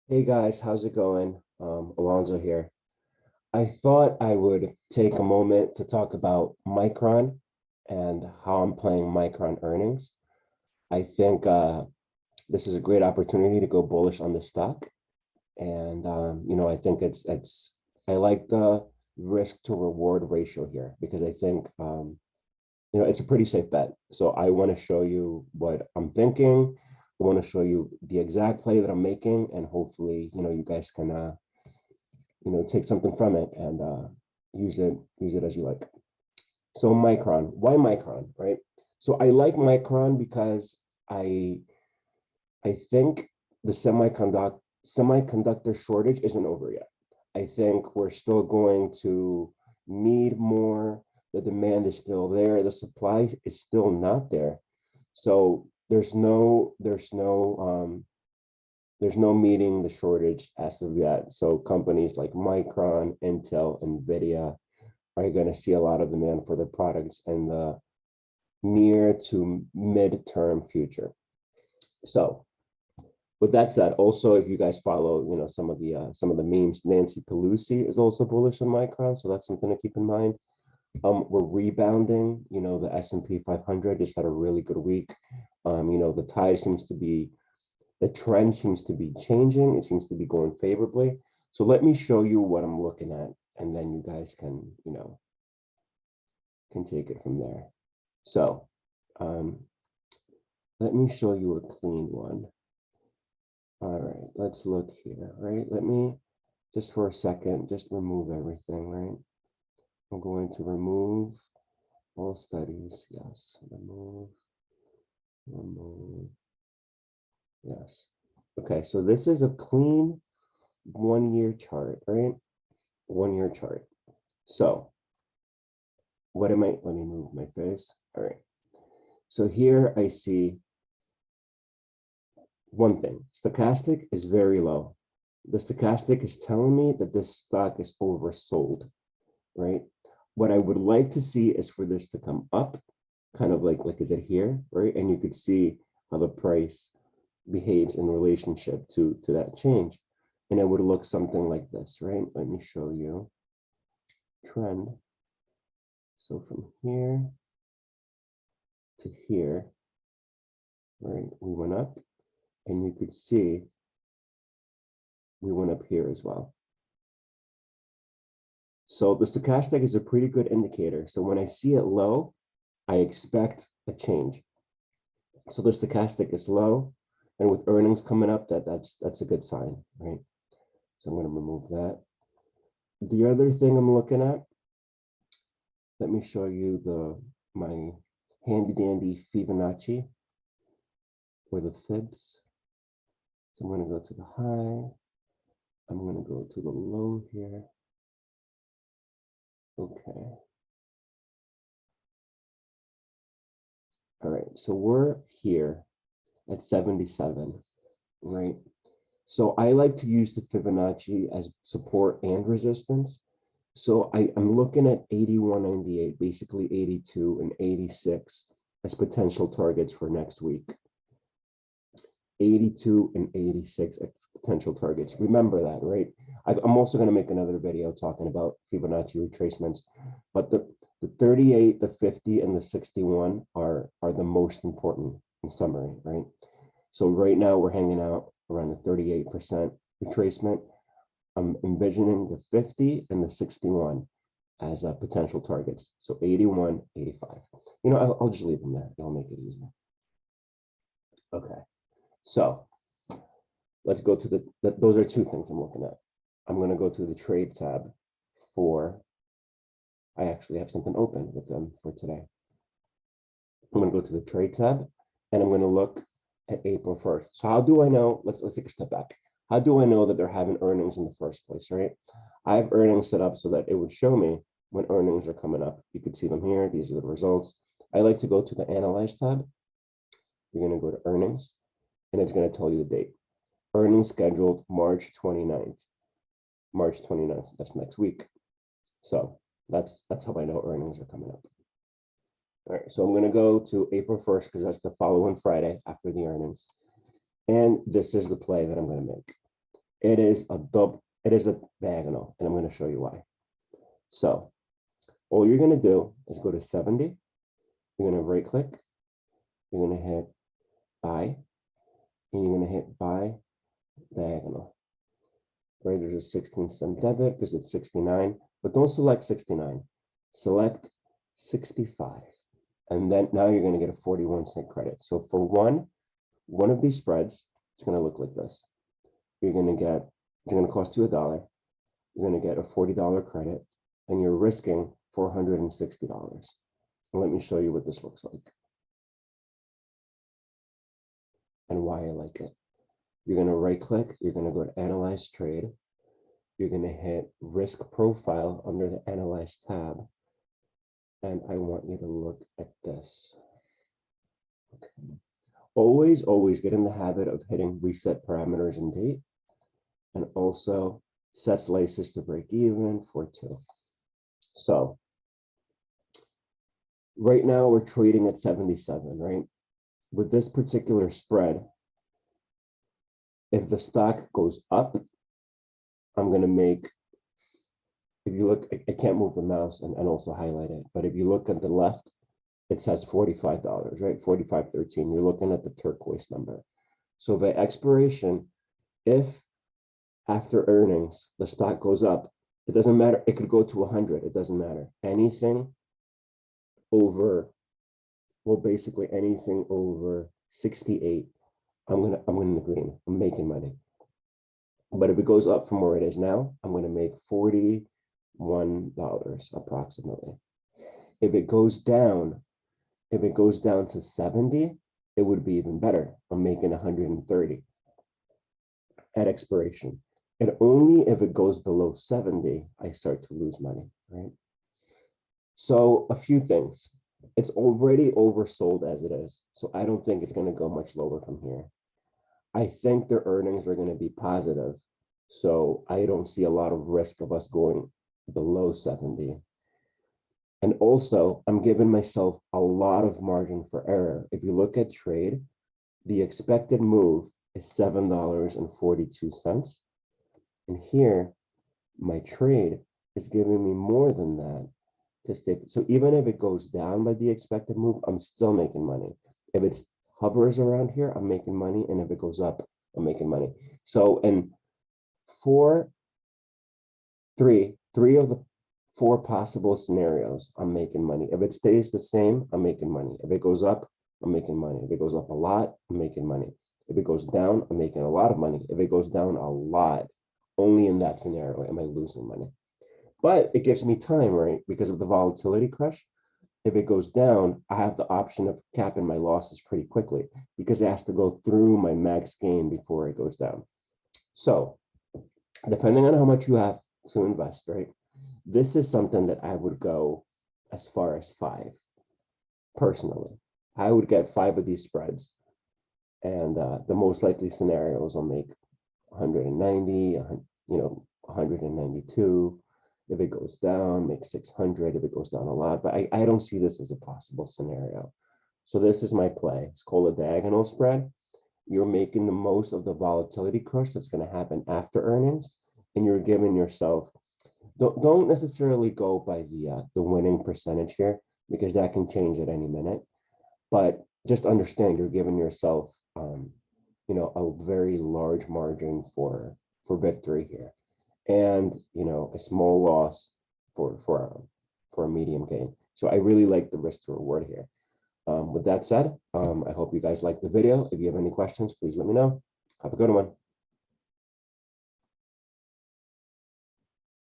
Hey guys, how's it going? Alonzo here. I thought I would take a moment to talk about Micron and how I'm playing Micron earnings. I think this is a great opportunity to go bullish on the stock, and I think it's I like the risk to reward ratio here because I think it's a pretty safe bet. So I want to show you what I'm thinking. I want to show you the exact play that I'm making, and hopefully, you guys can take something from it and use it as you like. So Micron, why Micron, right? So I like Micron because I I think the semiconductor shortage isn't over yet. I think we're still going to need more. The demand is still there. The supply is still not there. So there's no meeting the shortage as of yet. So companies like Micron, Intel, Nvidia are going to see a lot of demand for their products in the near to mid-term future. So with that said, also if you guys follow, some of the memes, Nancy Pelosi is also bullish on Micron, so that's something to keep in mind. We're rebounding. The S&P 500 just had a really good week. The trend seems to be changing. It seems to be going favorably. So let me show you what I'm looking at, and then you guys can take it from there. So um, let me show you a clean one. All right, let's look here, right? Let me just for a second, just remove everything, right? I'm going to remove all studies. Yes, remove, yes. Okay, so this is a clean 1 year chart, right? 1 year chart. So let me move my face. All right. So here I see one thing. Stochastic is very low. The stochastic is telling me that this stock is oversold, right? What I would like to see is for this to come up, kind of like it did here, right? And you could see how the price behaves in relationship to that change. And it would look something like this, right? Let me show you trend. So from here to here, right, we went up, and you could see we went up here as well. So the stochastic is a pretty good indicator. So when I see it low, I expect a change. So the stochastic is low, and with earnings coming up, that's a good sign, right? So I'm going to remove that. The other thing I'm looking at, let me show you my handy dandy Fibonacci for the fibs. So I'm going to go to the high. I'm going to go to the low here. Okay. All right, so we're here at 77, right? So I like to use the Fibonacci as support and resistance. So I'm looking at 81.98, basically 82 and 86 as potential targets for next week. 82 and 86 as potential targets. Remember that, right? I'm also going to make another video talking about Fibonacci retracements, but the 38, the 50, and the 61 are the most important in summary, right? So right now we're hanging out around the 38% retracement. I'm envisioning the 50 and the 61 as potential targets. So 81, 85. I'll just leave them there. It'll make it easier. Okay. So let's go to those are two things I'm looking at. I'm going to go to the trade tab I actually have something open with them for today. I'm going to go to the trade tab, and I'm going to look at April 1st. So how do I know? Let's take a step back. How do I know that they're having earnings in the first place, right? I have earnings set up so that it would show me when earnings are coming up. You could see them here. These are the results. I like to go to the Analyze tab. You're going to go to Earnings, and it's going to tell you the date. Earnings scheduled March 29th. March 29th, that's next week. So that's how I know earnings are coming up. All right, so I'm going to go to April 1st because that's the following Friday after the earnings. And this is the play that I'm going to make. It is a diagonal, and I'm going to show you why. So all you're going to do is go to 70. You're going to right click. You're going to hit buy, and you're going to hit buy diagonal. Right, there's a 16-cent debit because it's 69, but don't select 69. Select 65. And then now you're going to get a 41-cent credit. So for one of these spreads, it's going to look like this. It's going to cost you $1. You're going to get a $40 credit, and you're risking $460. And let me show you what this looks like and why I like it. You're going to right click, you're going to go to Analyze Trade. You're going to hit Risk Profile under the Analyze tab. And I want you to look at this. Okay. Always get in the habit of hitting Reset Parameters and Date, and also sets laces to break even for 2. So right now we're trading at 77, right? With this particular spread, if the stock goes up, I'm going to make, if you look, I can't move the mouse and also highlight it, but if you look at the left, it says $45, right? 45.13. You're looking at the turquoise number. So by expiration, if after earnings, the stock goes up, it doesn't matter. It could go to 100. It doesn't matter. Anything over, well, basically anything over 68, I'm in the green. I'm making money. But if it goes up from where it is now, I'm going to make $41 approximately. If it goes down to 70, it would be even better. I'm making 130 at expiration. And only if it goes below 70, I start to lose money, right? So a few things. It's already oversold as it is. So I don't think it's going to go much lower from here. I think their earnings are going to be positive. So I don't see a lot of risk of us going below 70. And also, I'm giving myself a lot of margin for error. If you look at trade, the expected move is $7.42. And here, my trade is giving me more than that to stay. So even if it goes down by the expected move, I'm still making money. If it hovers around here, I'm making money. And if it goes up, I'm making money. So, and three of the 4 possible scenarios, I'm making money. If it stays the same, I'm making money. If it goes up, I'm making money. If it goes up a lot, I'm making money. If it goes down, I'm making a lot of money. If it goes down a lot, only in that scenario am I losing money. But it gives me time, right? Because of the volatility crush. If it goes down, I have the option of capping my losses pretty quickly because it has to go through my max gain before it goes down. So depending on how much you have to invest, right? This is something that I would go as far as 5 personally. I would get 5 of these spreads, and the most likely scenarios I'll make 190, 192. If it goes down, make 600. If it goes down a lot, but I don't see this as a possible scenario. So this is my play. It's called a diagonal spread. You're making the most of the volatility crush that's going to happen after earnings, and you're giving yourself. Don't necessarily go by the winning percentage here because that can change at any minute. But just understand you're giving yourself, a very large margin for victory here, and a small loss for a medium gain. So I really like the risk to reward here. With that said, I hope you guys like the video. If you have any questions, please let me know. Have a good one.